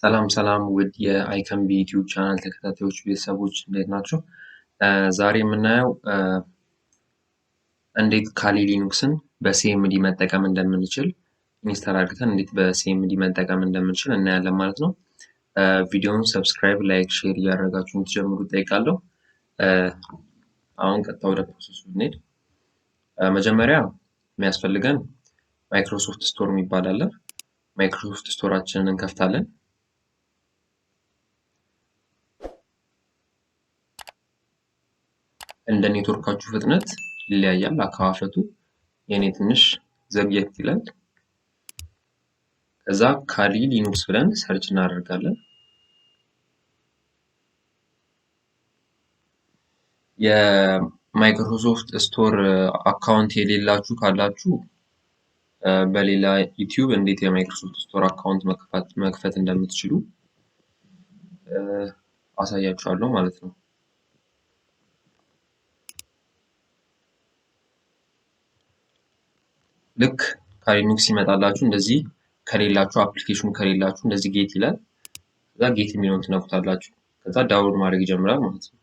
ሰላም ውድ የአይከንቢ ዩቲዩብ ቻናል ተከታታዮች ቤተሰቦች እንዴት ናቸው? ዛሬ የምናየው እንዴት ካሊ ሊኑክስን በሲኤምዲ መጠቀም እንደምንችል ኢንስታል አድርገን እንዴት በሲኤምዲ መጠቀም እንደምንችል እናያለን ማለት ነው። ቪዲዮውን ሰብስክራይብ፣ ላይክ፣ ሼር እያደረጋችሁ እንድትጀምሩ እጠይቃለሁ። አሁን ቀጥታ ወደ ፕሮሰሱ እንሄድ። መጀመሪያ የሚያስፈልገን ማይክሮሶፍት ስቶር የሚባል አለ። ማይክሮሶፍት ስቶራችንን እንከፍታለን። እንደ ኔትወርካችሁ ፍጥነት ይለያያል አከፋፈቱ። የኔ ትንሽ ዘግየት ይላል። ከዛ ካሊ ሊኑክስ ብለን ሰርች እናደርጋለን። የማይክሮሶፍት ስቶር አካውንት የሌላችሁ ካላችሁ በሌላ ዩቲዩብ እንዴት የማይክሮሶፍት ስቶር አካውንት መክፈት እንደምትችሉ አሳያችኋለሁ ማለት ነው። ልክ ካሊኑክስ ይመጣላችሁ እንደዚህ ከሌላችሁ አፕሊኬሽኑ ከሌላችሁ እንደዚህ ጌት ይላል። ከዛ ጌት የሚለውን ትነኩታላችሁ። ከዛ ዳውንሎድ ማድረግ ይጀምራል ማለት ነው።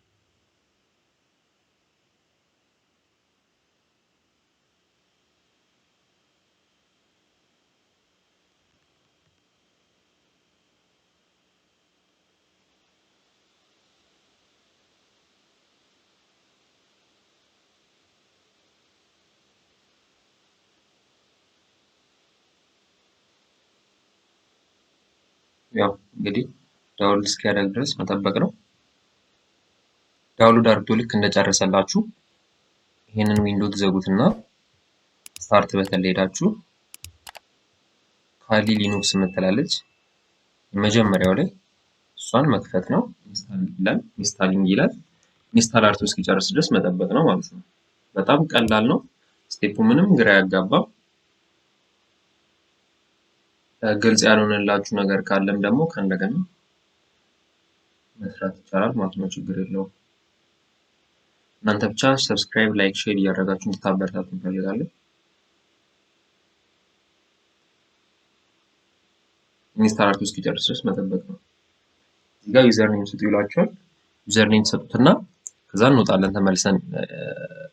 ያው እንግዲህ ዳውንሎድ እስኪያደርግ ድረስ መጠበቅ ነው። ዳውንሎድ አድርጎ ልክ እንደጨረሰላችሁ ይሄንን ዊንዶው ትዘጉትና ስታርት በተን ላይ ሄዳችሁ ካሊ ሊኑክስ የምትላለች መጀመሪያው ላይ እሷን መክፈት ነው። ኢንስታሊንግ ይላል። ኢንስታል አድርጎ እስኪጨርስ ድረስ መጠበቅ ነው ማለት ነው። በጣም ቀላል ነው። ስቴፑ ምንም ግራ ያጋባም። ግልጽ ያልሆነላችሁ ነገር ካለም ደግሞ ከእንደገና መስራት ይቻላል ማለት ነው። ችግር የለውም። እናንተ ብቻ ሰብስክራይብ፣ ላይክ፣ ሼር እያደረጋችሁ እንድታበረታቱ እንፈልጋለን። ኢንስታል አድርጎ እስኪጨርስ ድረስ መጠበቅ ነው። እዚህ ጋር ዩዘር ኔም ስጡ ይሏችኋል። ዩዘር ኔም ትሰጡትና ከዛ እንወጣለን፣ ተመልሰን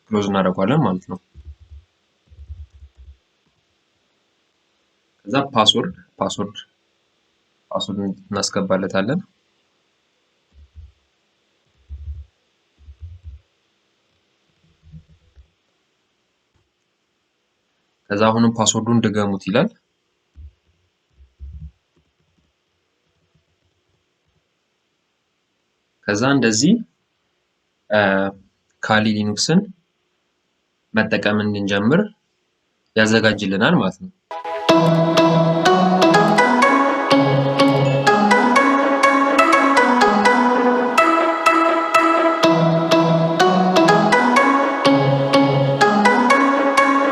ክሎዝ እናደርገዋለን ማለት ነው። ከዛ ፓስወርድ እናስገባለታለን። ከዛ አሁንም ፓስወርዱን ድገሙት ይላል። ከዛ እንደዚህ ካሊ ሊኑክስን መጠቀም እንድንጀምር ያዘጋጅልናል ማለት ነው።